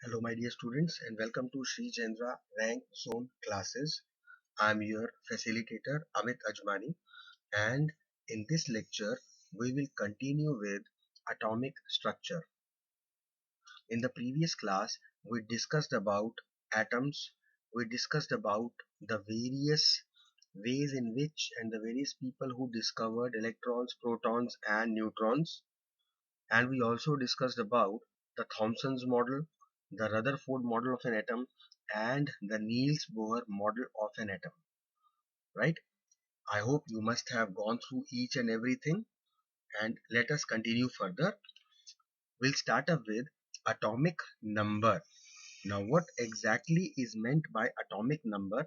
Hello, my dear students, and welcome to Sri Chandra Rank Zone classes. I'm your facilitator, Amit Ajmani, and in this lecture, we will continue with atomic structure. In the previous class, we discussed about atoms, we discussed about the various ways in which and the various people who discovered electrons, protons, and neutrons. And we also discussed about the Thomson's model, the Rutherford model of an atom, and the Niels Bohr model of an atom. Right? I hope you must have gone through each and everything. And let us continue further. We'll start up with atomic number. Now, what exactly is meant by atomic number?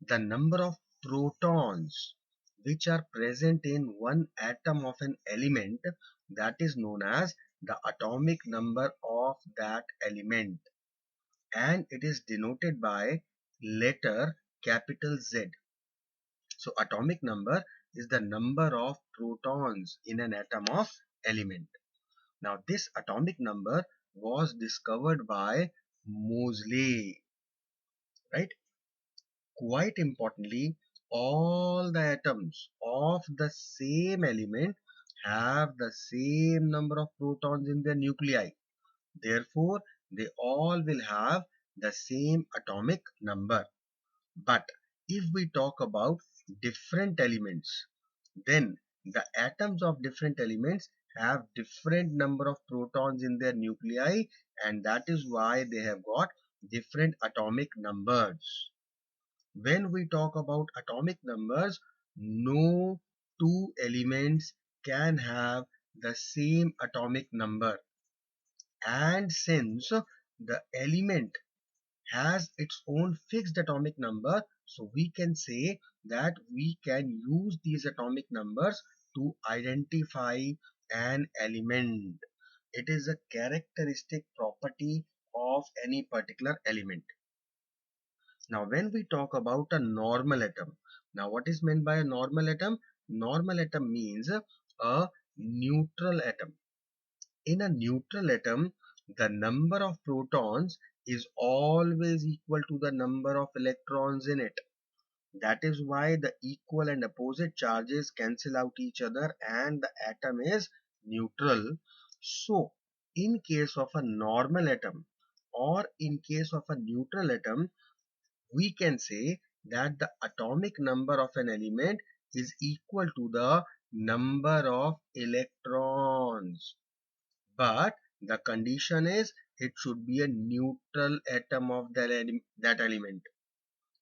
The number of protons which are present in one atom of an element, that is known as the atomic number of that element, and it is denoted by letter capital Z. So atomic number is the number of protons in an atom of element. Now this atomic number was discovered by Moseley, right? Quite importantly, all the atoms of the same element have the same number of protons in their nuclei. Therefore, they all will have the same atomic number. But if we talk about different elements, then the atoms of different elements have different number of protons in their nuclei, and that is why they have got different atomic numbers. When we talk about atomic numbers, no two elements can have the same atomic number. And since the element has its own fixed atomic number, so we can say that we can use these atomic numbers to identify an element. It is a characteristic property of any particular element. Now, when we talk about a normal atom, now what is meant by a normal atom? Normal atom means a neutral atom. In a neutral atom, the number of protons is always equal to the number of electrons in it. That is why the equal and opposite charges cancel out each other and the atom is neutral. So, in case of a normal atom or in case of a neutral atom, we can say that the atomic number of an element is equal to the number of electrons. But the condition is it should be a neutral atom of that element.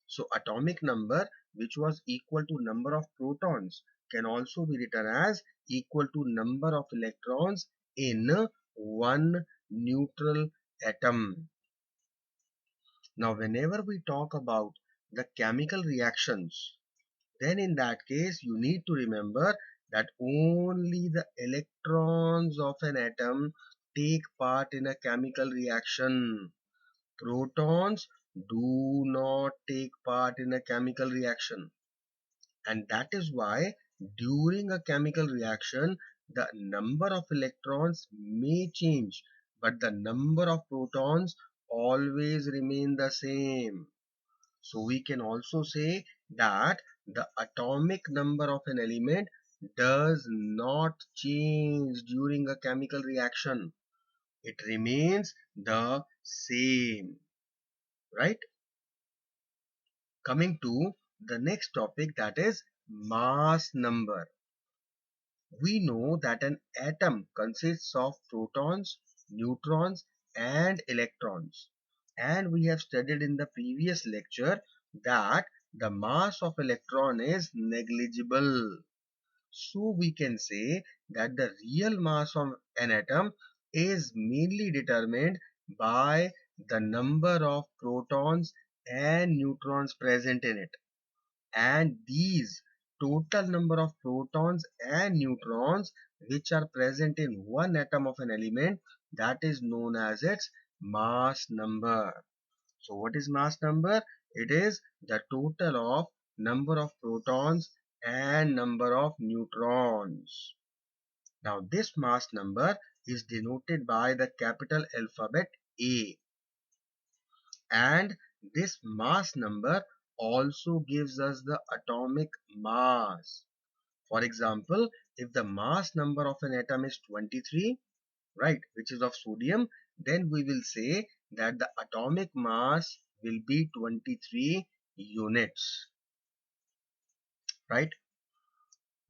So atomic number which was equal to number of protons can also be written as equal to number of electrons in one neutral atom. Now whenever we talk about the chemical reactions, then in that case you need to remember that only the electrons of an atom take part in a chemical reaction. Protons do not take part in a chemical reaction, and that is why during a chemical reaction the number of electrons may change, but the number of protons always remain the same. So we can also say that the atomic number of an element does not change during a chemical reaction. It remains the same, right? Coming to the next topic, that is mass number. We know that an atom consists of protons, neutrons, and electrons. And we have studied in the previous lecture that the mass of electron is negligible. So we can say that the real mass of an atom is mainly determined by the number of protons and neutrons present in it. And these total number of protons and neutrons which are present in one atom of an element, that is known as its mass number. So what is mass number? It is the total of number of protons and number of neutrons. Now this mass number is denoted by the capital alphabet A. And this mass number also gives us the atomic mass. For example, if the mass number of an atom is 23, right, which is of sodium, then we will say that the atomic mass will be 23 units, right?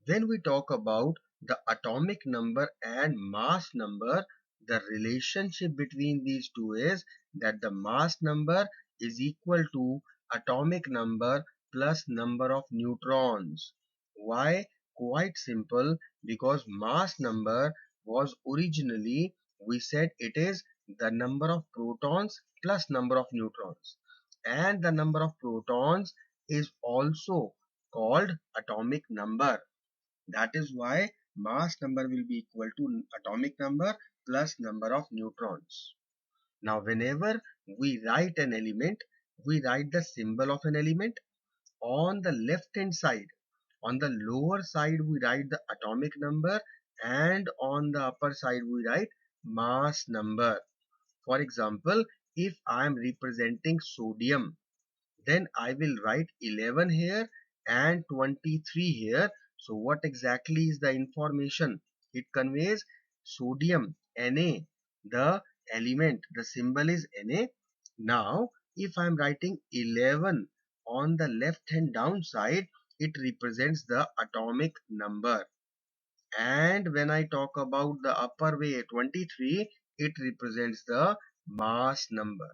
When we talk about the atomic number and mass number, the relationship between these two is that the mass number is equal to atomic number plus number of neutrons. Why? Quite simple, because mass number was originally, we said it is the number of protons plus number of neutrons, and the number of protons is also called atomic number. That is why mass number will be equal to atomic number plus number of neutrons. Now, whenever we write an element, we write the symbol of an element on the left hand side. On the lower side, we write the atomic number, and on the upper side, we write mass number. For example, if I am representing sodium, then I will write 11 here and 23 here. So what exactly is the information? It conveys sodium, Na, the element, the symbol is Na. Now, if I am writing 11 on the left hand downside, it represents the atomic number. And when I talk about the upper way 23, it represents the mass number.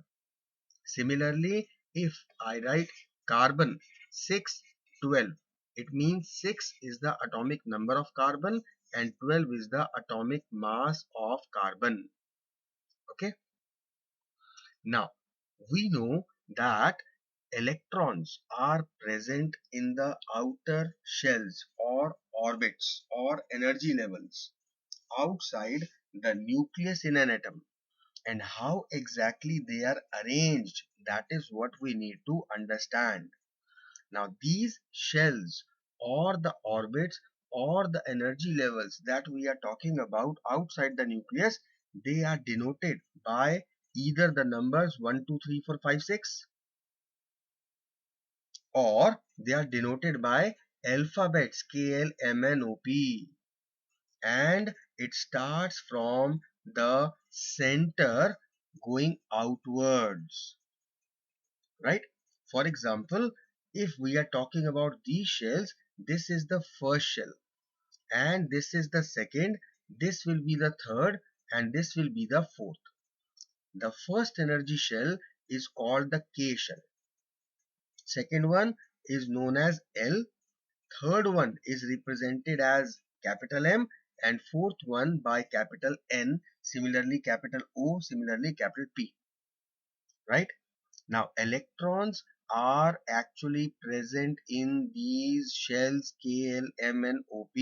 Similarly, if I write carbon 612, it means 6 is the atomic number of carbon and 12 is the atomic mass of carbon. Okay. Now, we know that electrons are present in the outer shells or orbits or energy levels outside the nucleus in an atom. And how exactly they are arranged, that is what we need to understand. Now these shells or the orbits or the energy levels that we are talking about outside the nucleus, they are denoted by either the numbers 1 2 3 4 5 6, or they are denoted by alphabets K L M N O P, and it starts from the center going outwards, right? For example, if we are talking about these shells, this is the first shell, and this is the second, this will be the third, and this will be the fourth. The first energy shell is called the K shell. Second one is known as L. Third one is represented as capital M, and fourth one by capital N, similarly capital O, similarly capital P, right? Now electrons are actually present in these shells K, L, M and OP,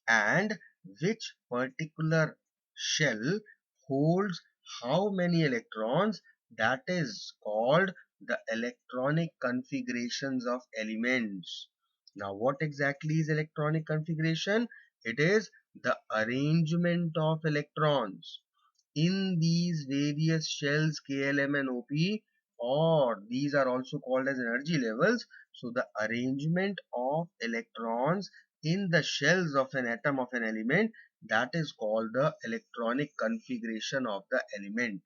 and which particular shell holds how many electrons, that is called the electronic configurations of elements. Now what exactly is electronic configuration? It is the arrangement of electrons in these various shells K, L, M and OP, or these are also called as energy levels. So the arrangement of electrons in the shells of an atom of an element, that is called the electronic configuration of the element.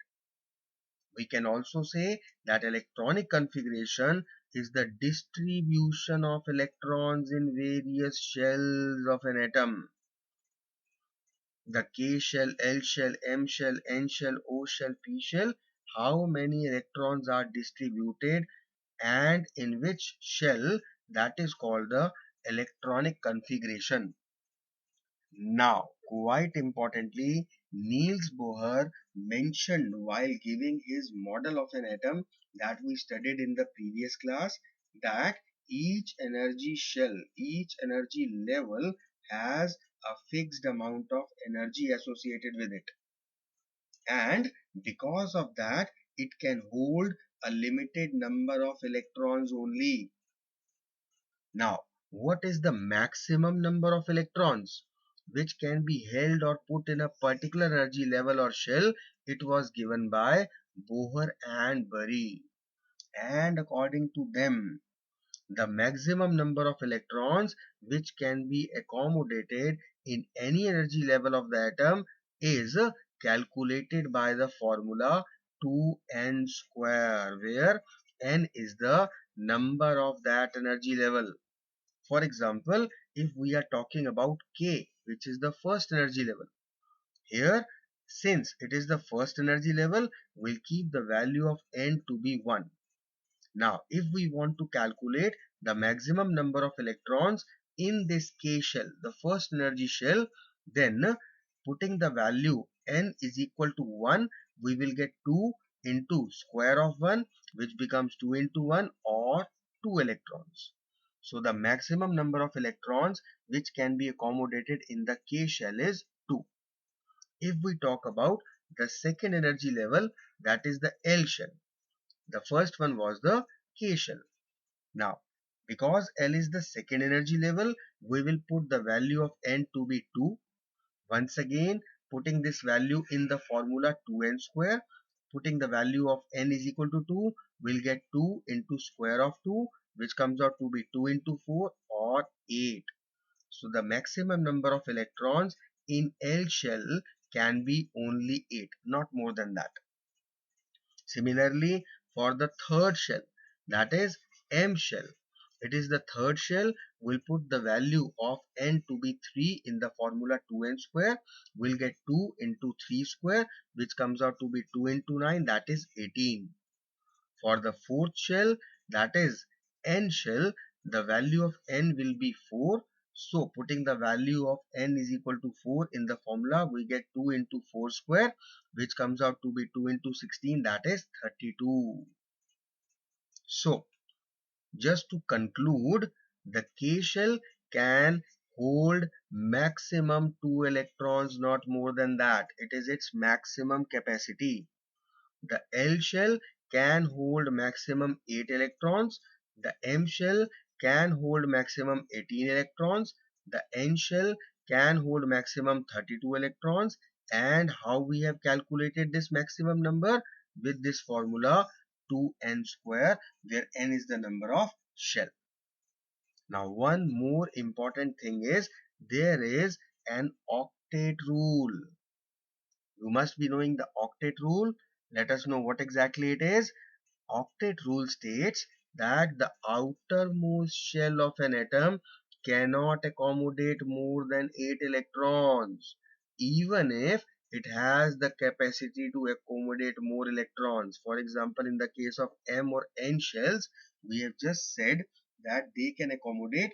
We can also say that electronic configuration is the distribution of electrons in various shells of an atom. The K shell, L shell, M shell, N shell, O shell, P shell, how many electrons are distributed and in which shell, that is called the electronic configuration. Now, quite importantly, Niels Bohr mentioned while giving his model of an atom that we studied in the previous class, that each energy shell, each energy level has a fixed amount of energy associated with it. And because of that, it can hold a limited number of electrons only. Now, what is the maximum number of electrons? which can be held or put in a particular energy level or shell, it was given by Bohr and Bury. And according to them, the maximum number of electrons which can be accommodated in any energy level of the atom is calculated by the formula 2n square, where n is the number of that energy level. For example, if we are talking about K, which is the first energy level, here, since it is the first energy level, we'll keep the value of n to be 1. Now, if we want to calculate the maximum number of electrons in this K shell, the first energy shell, then putting the value n is equal to 1, we will get 2 into square of 1, which becomes 2 into 1, or 2 electrons. So the maximum number of electrons which can be accommodated in the K shell is 2. If we talk about the second energy level, that is the L shell. The first one was the K shell. Now, because L is the second energy level, we will put the value of n to be 2. Once again, putting this value in the formula 2n square, putting the value of n is equal to 2, we'll get 2 into square of 2, which comes out to be 2 into 4, or 8. So the maximum number of electrons in L shell can be only 8, not more than that. Similarly, for the third shell, that is M shell, it is the third shell, we'll put the value of n to be 3 in the formula 2n square. We'll get 2 into 3 square, which comes out to be 2 into 9, that is 18. For the fourth shell, that is N shell, the value of n will be 4. So putting the value of n is equal to 4 in the formula, we get 2 into 4 square, which comes out to be 2 into 16, that is 32. So just to conclude, the K shell can hold maximum 2 electrons, not more than that. It is its maximum capacity. The L shell can hold maximum 8 electrons. The M shell can hold maximum 18 electrons. The N shell can hold maximum 32 electrons. And how we have calculated this maximum number? With this formula 2n square, where n is the number of shell. Now, one more important thing is there is an octet rule. You must be knowing the octet rule. Let us know what exactly it is. Octet rule states that the outermost shell of an atom cannot accommodate more than 8 electrons, even if it has the capacity to accommodate more electrons. For example, in the case of M or N shells, we have just said that they can accommodate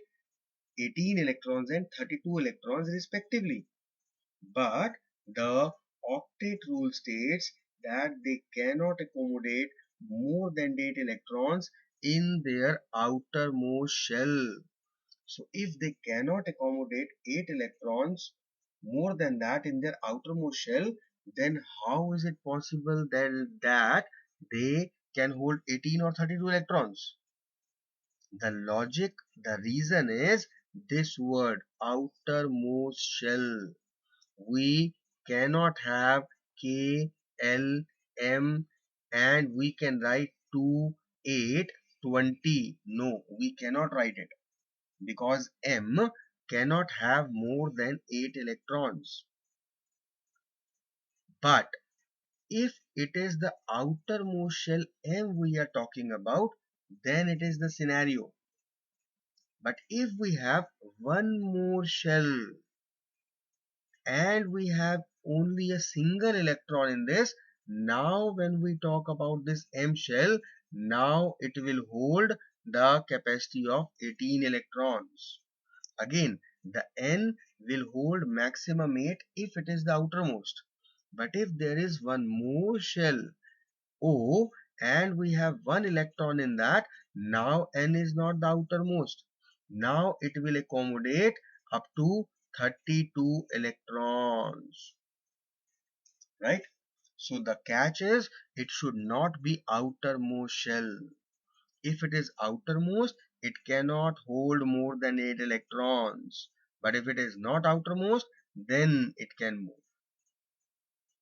18 electrons and 32 electrons respectively. But the octet rule states that they cannot accommodate more than 8 electrons in their outermost shell. So if they cannot accommodate 8 electrons more than that in their outermost shell, then how is it possible then that they can hold 18 or 32 electrons? The logic, the reason is this word, outermost shell. We cannot have K, L, M, and we can write 2, 8, 20. No, we cannot write it because M cannot have more than 8 electrons. But if it is the outermost shell M we are talking about, then it is the scenario. But if we have one more shell and we have only a single electron in this, now when we talk about this M shell, now it will hold the capacity of 18 electrons. Again, the N will hold maximum 8 if it is the outermost. But if there is one more shell O and we have one electron in that, now N is not the outermost. Now it will accommodate up to 32 electrons, right? So the catch is it should not be outermost shell. If it is outermost, it cannot hold more than 8 electrons. But if it is not outermost, then it can move.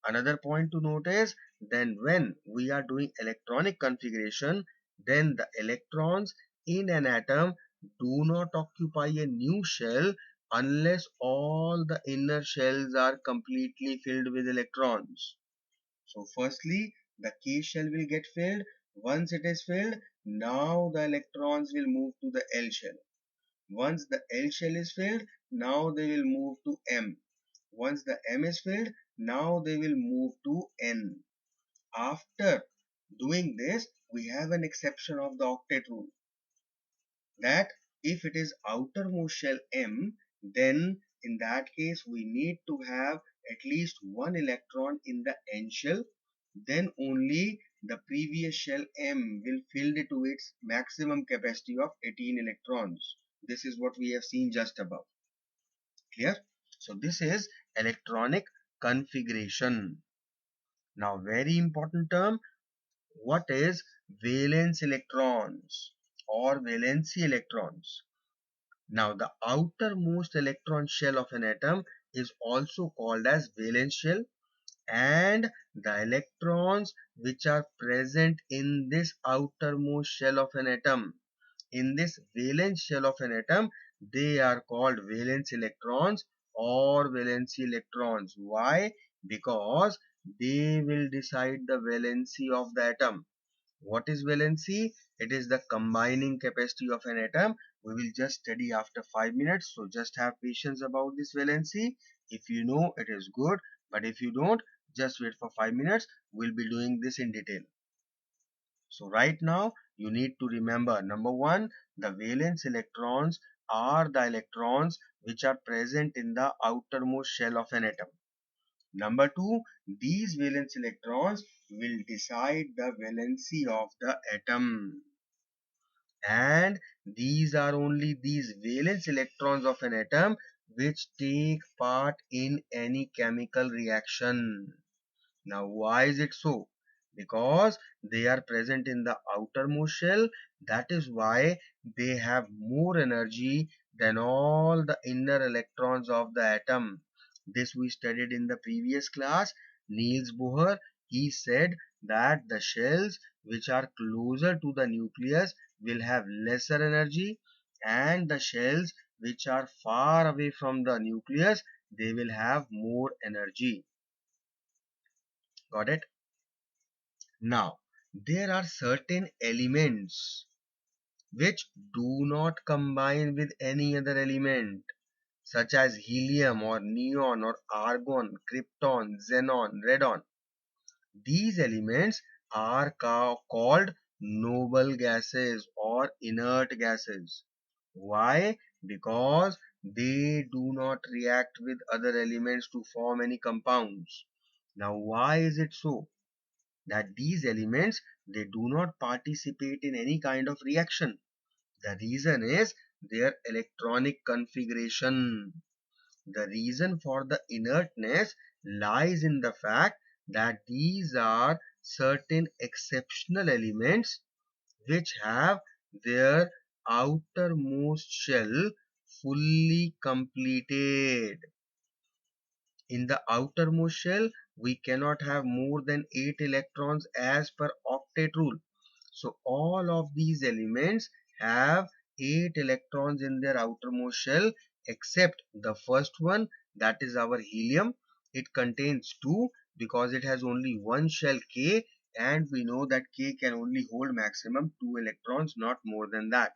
Another point to note is, then when we are doing electronic configuration, then the electrons in an atom do not occupy a new shell unless all the inner shells are completely filled with electrons. So firstly, the K shell will get filled. Once it is filled, now the electrons will move to the L shell. Once the L shell is filled, now they will move to M. Once the M is filled, now they will move to N. After doing this, we have an exception of the octet rule, that if it is outermost shell M, then in that case we need to have at least one electron in the N shell. Then only the previous shell M will fill it to its maximum capacity of 18 electrons. This is what we have seen just above. Clear? So this is electronic configuration. Now very important term, what is valence electrons or valency electrons? Now the outermost electron shell of an atom is also called as valence shell, and the electrons which are present in this outermost shell of an atom, in this valence shell of an atom, they are called valence electrons or valency electrons. Why? Because they will decide the valency of the atom. What is valency? It is the combining capacity of an atom. We will just study after 5 minutes. So just have patience about this valency. If you know, it is good. But if you don't, just wait for 5 minutes. We'll be doing this in detail. So right now, you need to remember, number one, the valence electrons are the electrons which are present in the outermost shell of an atom. Number two, these valence electrons will decide the valency of the atom. And these are only these valence electrons of an atom which take part in any chemical reaction. Now, why is it so? Because they are present in the outermost shell. That is why they have more energy than all the inner electrons of the atom. This we studied in the previous class. Niels Bohr, he said that the shells which are closer to the nucleus will have lesser energy, and the shells which are far away from the nucleus, they will have more energy. Got it? Now, there are certain elements which do not combine with any other element, such as helium or neon or argon, krypton, xenon, radon. These elements are called noble gases or inert gases. Why? Because they do not react with other elements to form any compounds. Now, why is it so? That these elements, they do not participate in any kind of reaction. The reason is their electronic configuration. The reason for the inertness lies in the fact that these are certain exceptional elements which have their outermost shell fully completed. In the outermost shell, we cannot have more than 8 electrons as per octet rule. So all of these elements have 8 electrons in their outermost shell except the first one, that is our helium. It contains 2 because it has only one shell K, and we know that K can only hold maximum 2 electrons, not more than that.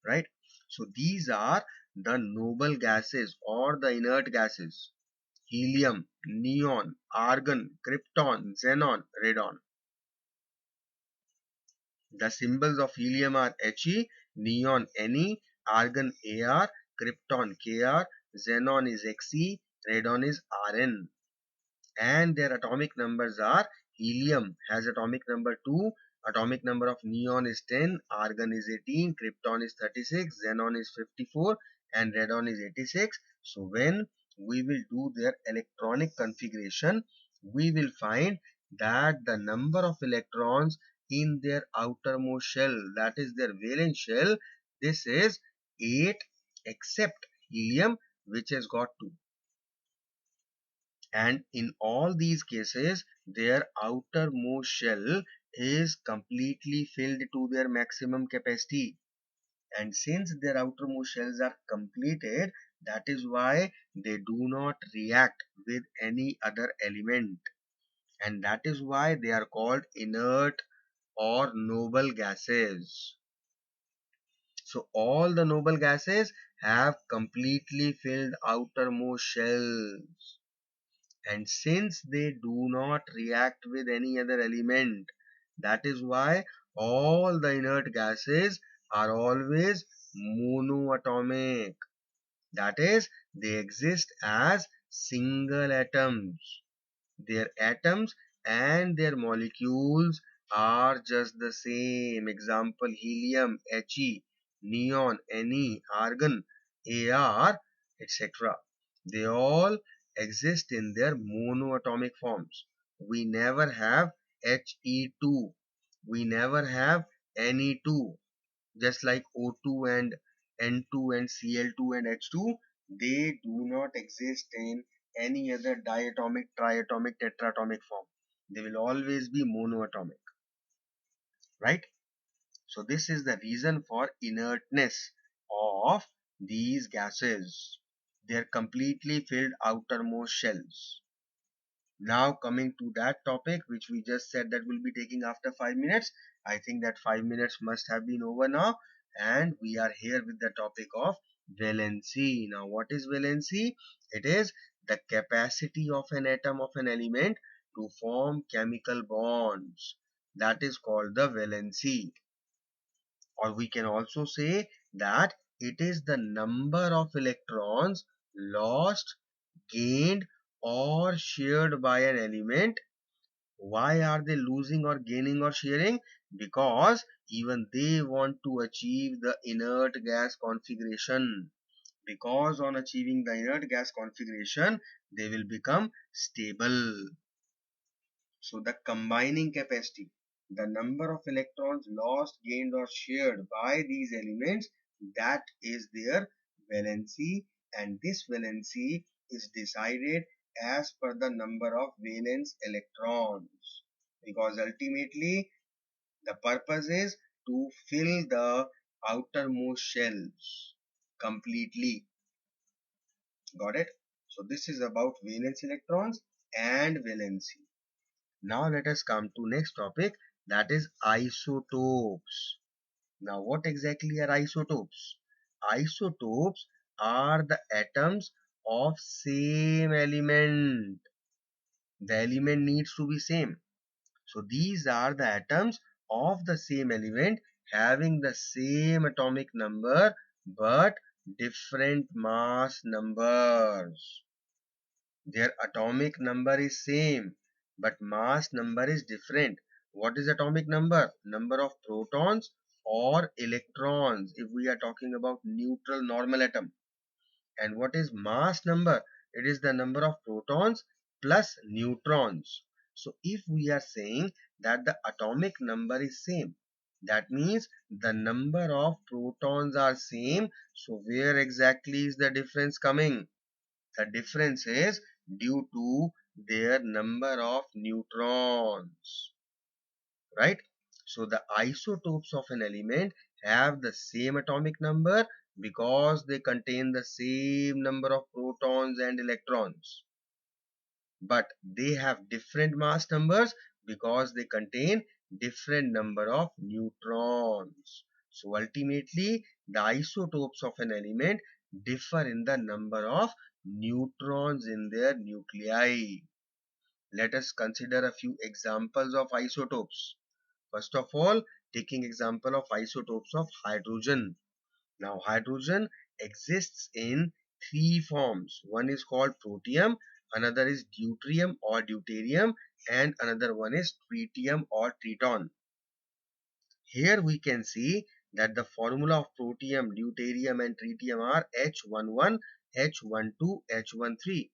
Right? So these are the noble gases or the inert gases: helium, neon, argon, krypton, xenon, radon. The symbols of helium are He, neon Ne, argon Ar, krypton Kr, xenon is Xe, radon is Rn. And their atomic numbers are: helium has atomic number 2, atomic number of neon is 10, argon is 18, krypton is 36, xenon is 54, and radon is 86. So when we will do their electronic configuration, we will find that the number of electrons in their outermost shell, that is their valence shell, this is 8 except helium, which has got 2. And in all these cases, their outermost shell is completely filled to their maximum capacity. And since their outermost shells are completed, that is why they do not react with any other element. And that is why they are called inert or noble gases. So all the noble gases have completely filled outermost shells. And since they do not react with any other element, that is why all the inert gases are always monoatomic. That is, they exist as single atoms. Their atoms and their molecules are just the same. Example: helium, He, neon, Ne, argon, Ar, etc. They all exist in their monoatomic forms. We never have He2. We never have Ne2. Just like O2 and N2 and Cl2 and H2, they do not exist in any other diatomic, triatomic, tetratomic form. They will always be monoatomic, right? So this is the reason for inertness of these gases. They are completely filled outermost shells. Now coming to that topic which we just said that will be taking after 5 minutes. I think that 5 minutes must have been over now, and we are here with the topic of valency. Now what is valency? It is the capacity of an atom of an element to form chemical bonds. That is called the valency. Or we can also say that it is the number of electrons lost, gained, or shared by an element. Why are they losing or gaining or sharing? Because even they want to achieve the inert gas configuration. Because on achieving the inert gas configuration, they will become stable. So the combining capacity, the number of electrons lost, gained, or shared by these elements, that is their valency, and this valency is decided as per the number of valence electrons, because ultimately the purpose is to fill the outermost shells completely. Got it? So this is about valence electrons and valency. Now let us come to next topic, that is isotopes. Now what exactly are isotopes? Isotopes are the atoms of same element. The element needs to be same. So these are the atoms of the same element having the same atomic number but different mass numbers. Their atomic number is same, but mass number is different. What is atomic number? Number of protons or electrons if we are talking about neutral normal atom. And what is mass number? It is the number of protons plus neutrons. So if we are saying that the atomic number is same, that means the number of protons are same. So where exactly is the difference coming? The difference is due to their number of neutrons, right? So the isotopes of an element have the same atomic number because they contain the same number of protons and electrons. But they have different mass numbers because they contain different number of neutrons. So ultimately, the isotopes of an element differ in the number of neutrons in their nuclei. Let us consider a few examples of isotopes. First of all, taking example of isotopes of hydrogen. Now hydrogen exists in three forms. One is called protium, another is deuterium or deuterium, and another one is tritium or triton. Here we can see that the formula of protium, deuterium and tritium are H11, H12, H13.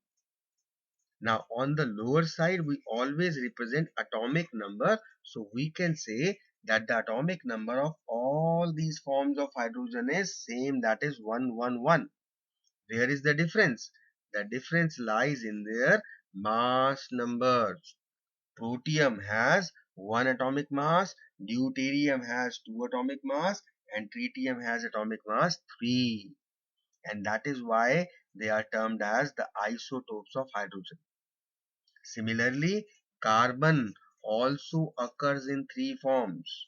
Now on the lower side we always represent atomic number, so we can say that the atomic number of all these forms of hydrogen is same, that is 111. Where is the difference? The difference lies in their mass numbers. Protium has 1 atomic mass, deuterium has 2 atomic mass, and tritium has atomic mass 3. And that is why they are termed as the isotopes of hydrogen. Similarly, carbon also occurs in three forms: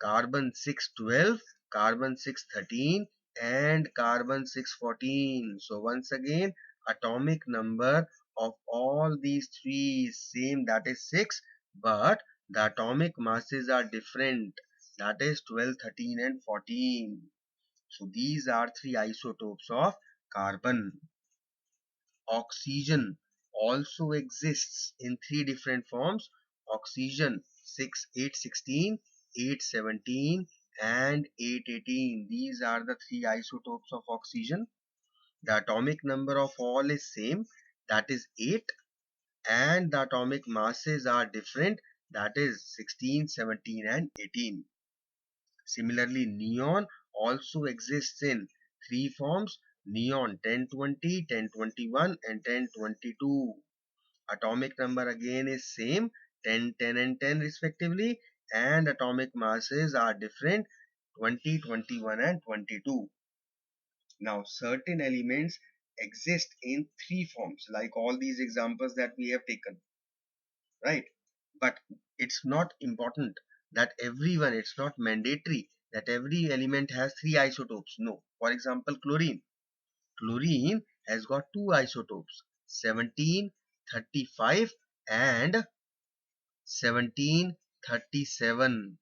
carbon 612, carbon 613, and carbon 614. So once again, atomic number of all these three is same, that is 6, but the atomic masses are different, that is 12, 13, and 14. So these are three isotopes of carbon. Oxygen also exists in three different forms: oxygen 816, 817, and 818. These are the three isotopes of oxygen. The atomic number of all is same, that is 8, and the atomic masses are different, that is 16, 17, and 18. Similarly, neon also exists in three forms: neon 1020, 1021, and 1022. Atomic number again is same, 10, 10, and 10 respectively, and atomic masses are different, 20, 21, and 22. Now, certain elements exist in three forms, like all these examples that we have taken, right? But it's not important that everyone, it's not mandatory that every element has three isotopes. No. For example, chlorine. Chlorine has got two isotopes, 17, 35, and 1737.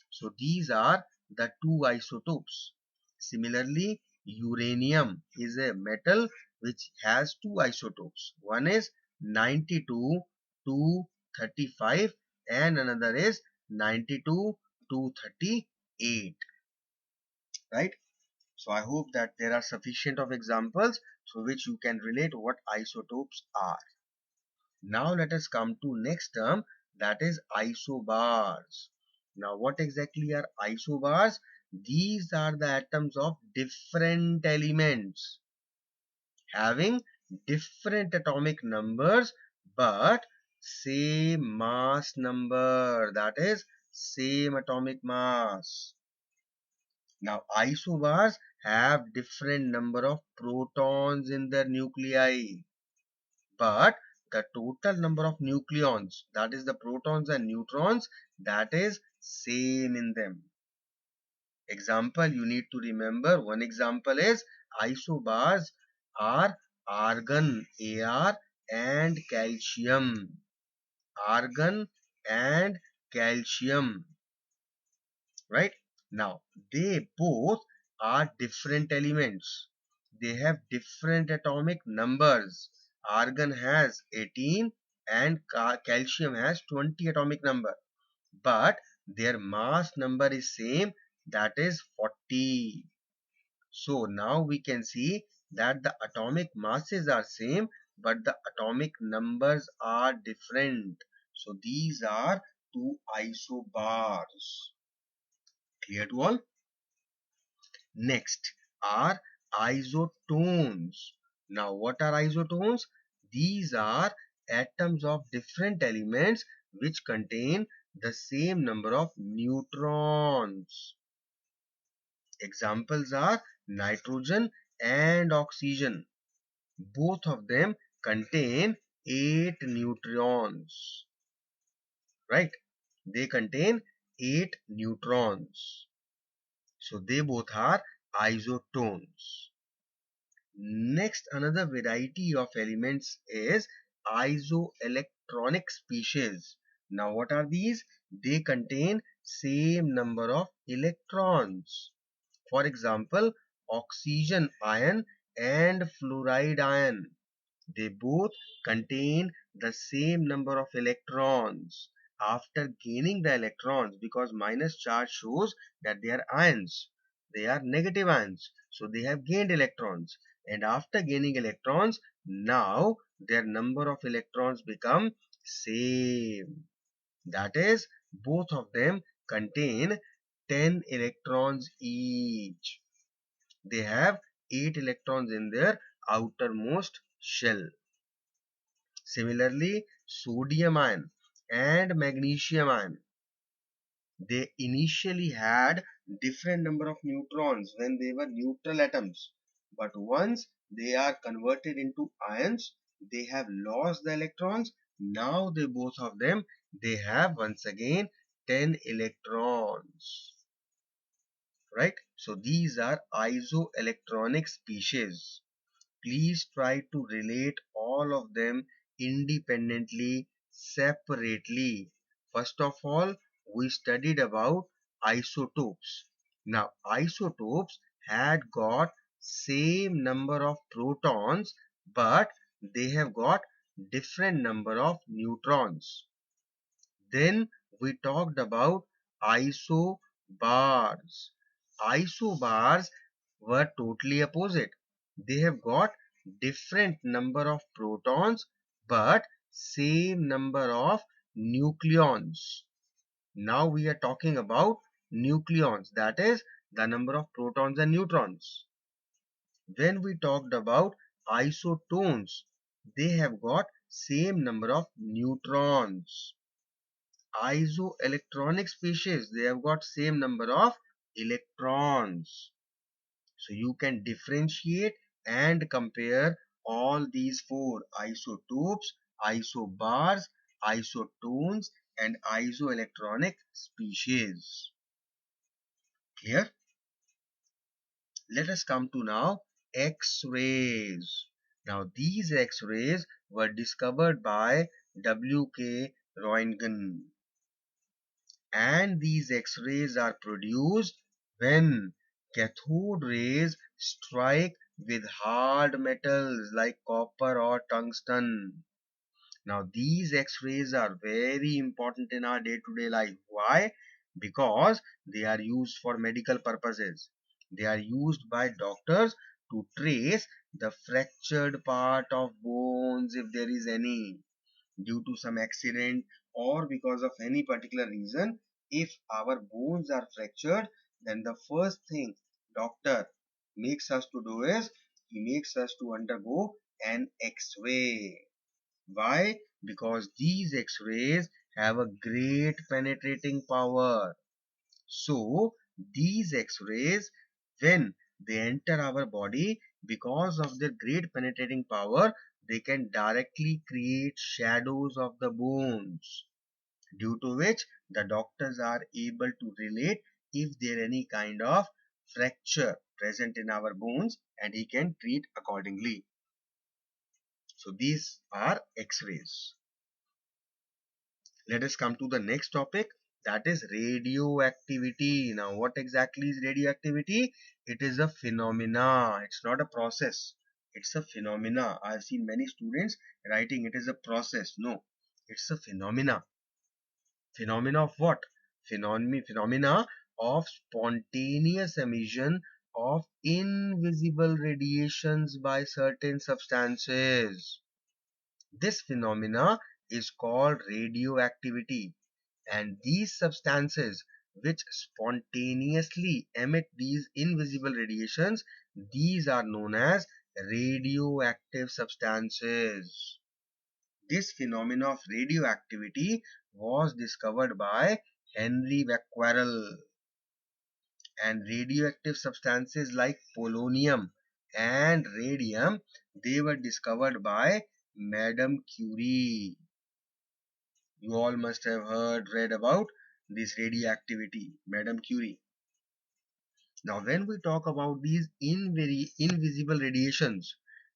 So these are the two isotopes. Similarly, uranium is a metal which has two isotopes. One is 92 235 and another is 92 238. Right? So I hope that there are sufficient of examples through which you can relate what isotopes are. Now let us come to next term, that is isobars. Now what exactly are isobars? These are the atoms of different elements having different atomic numbers but same mass number, that is same atomic mass. Now isobars have different number of protons in their nuclei, but the total number of nucleons, that is the protons and neutrons, that is same in them. Example you need to remember, one example is isobars are argon, Ar, and calcium. Argon and calcium, right? Now they both are different elements, they have different atomic numbers. Argon has 18 and calcium has 20 atomic number, but their mass number is same, that is 40. So now we can see that the atomic masses are same but the atomic numbers are different. So these are two isobars. Clear to all? Next are isotones. Now what are isotones? These are atoms of different elements which contain the same number of neutrons. Examples are nitrogen and oxygen. Both of them contain 8 neutrons, right? They contain 8 neutrons. So they both are isotones. Next, another variety of elements is isoelectronic species. Now what are these? They contain same number of electrons. For example, oxygen ion and fluoride ion. They both contain the same number of electrons. After gaining the electrons, because minus charge shows that they are ions, they are negative ions, so they have gained electrons. And after gaining electrons, now their number of electrons become same. That is, both of them contain 10 electrons each. They have 8 electrons in their outermost shell. Similarly, sodium ion and magnesium ion, they initially had different number of neutrons when they were neutral atoms, but once they are converted into ions, they have lost the electrons. Now they both of them, they have once again 10 electrons, right? So these are isoelectronic species. Please try to relate all of them independently, separately. First of all, we studied about isotopes. Now, isotopes had got same number of protons, but they have got different number of neutrons. Then we talked about isobars. Isobars were totally opposite. They have got different number of protons but same number of nucleons. Now we are talking about nucleons, that is the number of protons and neutrons. When we talked about isotones, they have got same number of neutrons. Isoelectronic species, they have got same number of electrons. So you can differentiate and compare all these four: isotopes, isobars, isotones, and isoelectronic species. Clear? Let us come to now X-rays. Now these X-rays were discovered by W.K. Roentgen, and these X-rays are produced when cathode rays strike with hard metals like copper or tungsten. Now these X-rays are very important in our day-to-day life. Why? Because they are used for medical purposes. They are used by doctors to trace the fractured part of bones if there is any, due to some accident or because of any particular reason. If our bones are fractured, then the first thing doctor makes us to do is he makes us to undergo an X-ray. Why? Because these X-rays have a great penetrating power. So these X-rays, when they enter our body, because of their great penetrating power, they can directly create shadows of the bones, due to which the doctors are able to relate if there any kind of fracture present in our bones, and he can treat accordingly. So these are X-rays. Let us come to the next topic, that is radioactivity. Now what exactly is radioactivity? It is a phenomena. It's not a process. It's a phenomena. I have seen many students writing it is a process. No, it's a phenomena. Phenomena of what? Phenomena of spontaneous emission of invisible radiations by certain substances. This phenomena is called radioactivity, and these substances which spontaneously emit these invisible radiations, these are known as radioactive substances. This phenomena of radioactivity was discovered by Henry Becquerel, and radioactive substances like polonium and radium, they were discovered by Madame Curie. You all must have read about this radioactivity, Madame Curie. Now, when we talk about these invisible radiations,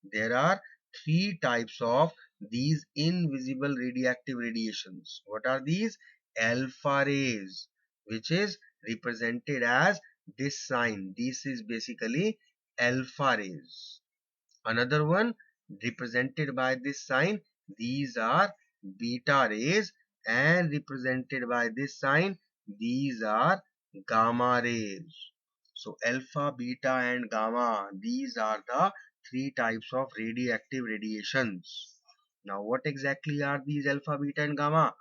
there are three types of these invisible radioactive radiations. What are these? Alpha rays, which is represented as this sign. This is basically alpha rays. Another one represented by this sign, these are beta rays, and represented by this sign, these are gamma rays. So alpha, beta and gamma, these are the three types of radioactive radiations. Now what exactly are these alpha, beta and gamma?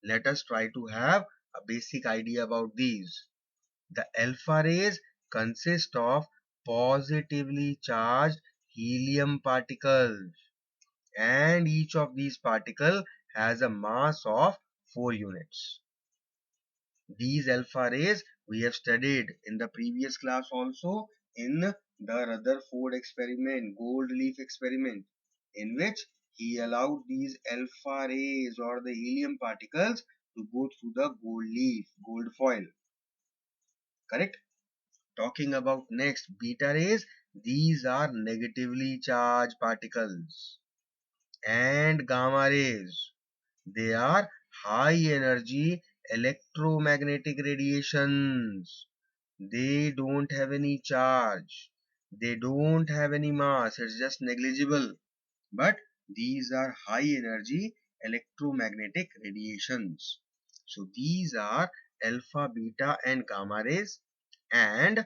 Let us try to have a basic idea about these. The alpha rays consist of positively charged helium particles, and each of these particles has a mass of 4 units. These alpha rays we have studied in the previous class also, in the Rutherford experiment, gold leaf experiment, in which he allowed these alpha rays or the helium particles to go through the gold leaf, gold foil. Correct? Talking about next beta rays, these are negatively charged particles. And gamma rays, they are high energy electromagnetic radiations. They don't have any charge. They don't have any mass. It's just negligible. But these are high energy electromagnetic radiations. So these are alpha, beta and gamma rays, and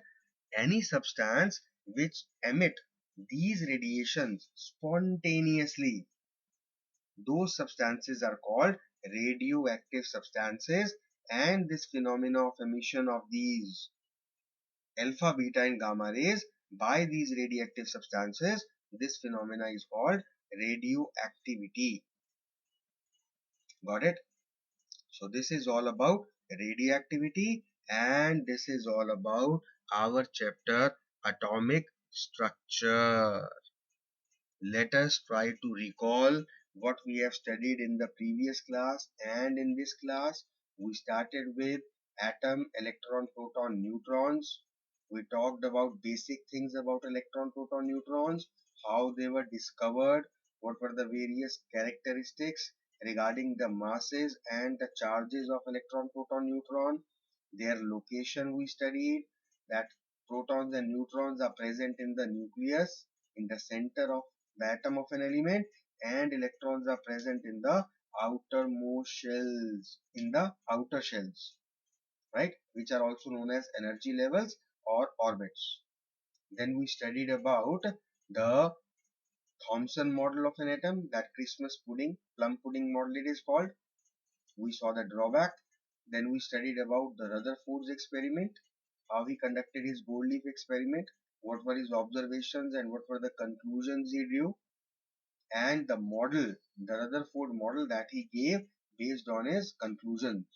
any substance which emit these radiations spontaneously, those substances are called radioactive substances. And this phenomena of emission of these alpha, beta and gamma rays by these radioactive substances, this phenomena is called radioactivity. Got it? So this is all about radioactivity, and this is all about our chapter atomic structure. Let us try to recall what we have studied in the previous class and in this class. We started with atom, electron, proton, neutrons. We talked about basic things about electron, proton, neutrons, how they were discovered, what were the various characteristics regarding the masses and the charges of electron, proton, neutron, their location we studied, that protons and neutrons are present in the nucleus, in the center of the atom of an element, and electrons are present in the outermost shells, in the outer shells, right, which are also known as energy levels or orbits. Then we studied about the Thomson model of an atom, that Christmas pudding, plum pudding model it is called. We saw the drawback. Then we studied about the Rutherford's experiment, how he conducted his gold leaf experiment, what were his observations and what were the conclusions he drew, and the model, the Rutherford model that he gave based on his conclusions.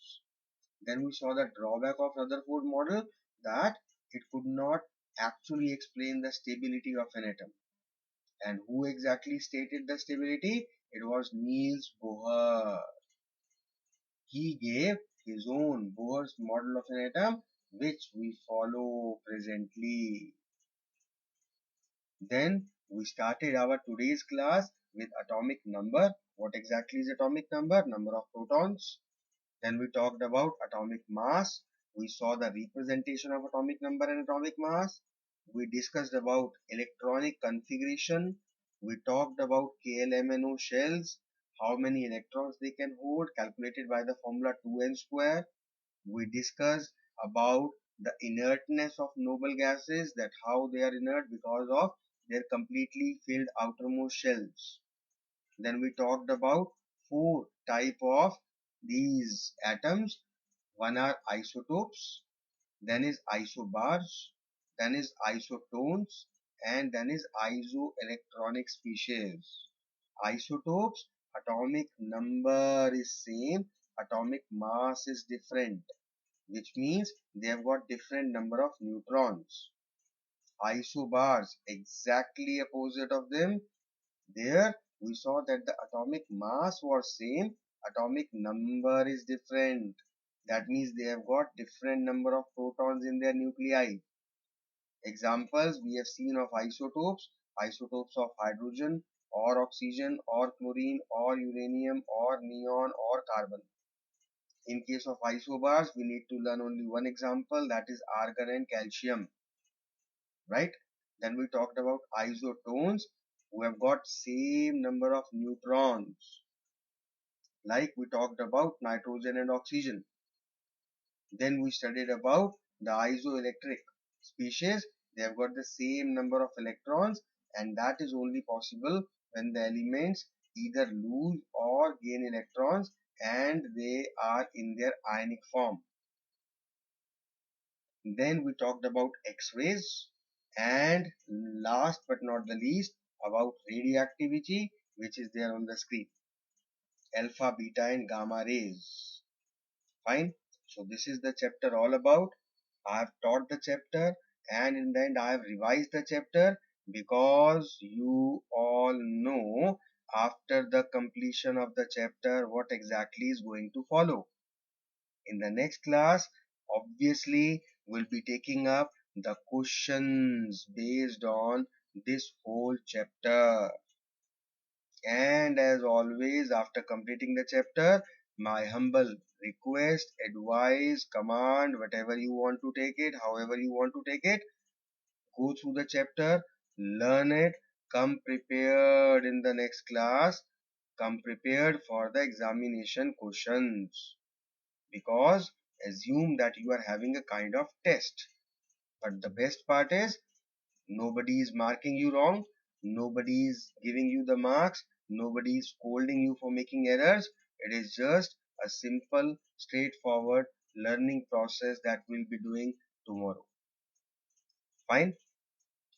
Then we saw the drawback of Rutherford model, that it could not actually explain the stability of an atom. And who exactly stated the stability? It was Niels Bohr. He gave his own Bohr's model of an atom, which we follow presently. Then we started our today's class with atomic number. What exactly is atomic number? Number of protons. Then we talked about atomic mass. We saw the representation of atomic number and atomic mass. We discussed about electronic configuration. We talked about KLMNO shells, how many electrons they can hold, calculated by the formula 2n square. We discussed about the inertness of noble gases, that how they are inert because of their completely filled outermost shells. Then we talked about four type of these atoms. One are isotopes, then is isobars, then is isotones, and then is isoelectronic species. Isotopes, atomic number is same, atomic mass is different, which means they have got different number of neutrons. Isobars, exactly opposite of them. There we saw that the atomic mass was same, atomic number is different. That means they have got different number of protons in their nuclei. Examples we have seen of isotopes: isotopes of hydrogen or oxygen or chlorine or uranium or neon or carbon. In case of isobars, we need to learn only one example, that is argon and calcium, right? Then we talked about isotones, who have got same number of neutrons, like we talked about nitrogen and oxygen. Then we studied about the isoelectric species. They have got the same number of electrons, and that is only possible when the elements either lose or gain electrons and they are in their ionic form. Then we talked about X-rays, and last but not the least about radioactivity, which is there on the screen, alpha, beta and gamma rays. Fine. So this is the chapter all about. I have taught the chapter and in the end I have revised the chapter because you all know after the completion of the chapter what exactly is going to follow. In the next class, obviously, we'll be taking up the questions based on this whole chapter. And as always, after completing the chapter, my humble request, advice, command, whatever you want to take it, however you want to take it, go through the chapter, learn it, come prepared in the next class, come prepared for the examination questions. Because assume that you are having a kind of test. But the best part is nobody is marking you wrong, nobody is giving you the marks, nobody is scolding you for making errors. It is just a simple, straightforward learning process that we'll be doing tomorrow. Fine.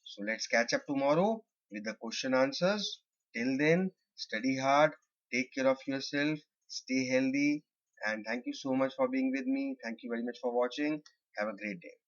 So let's catch up tomorrow with the question answers. Till then, study hard, take care of yourself, stay healthy, and thank you so much for being with me. Thank you very much for watching. Have a great day.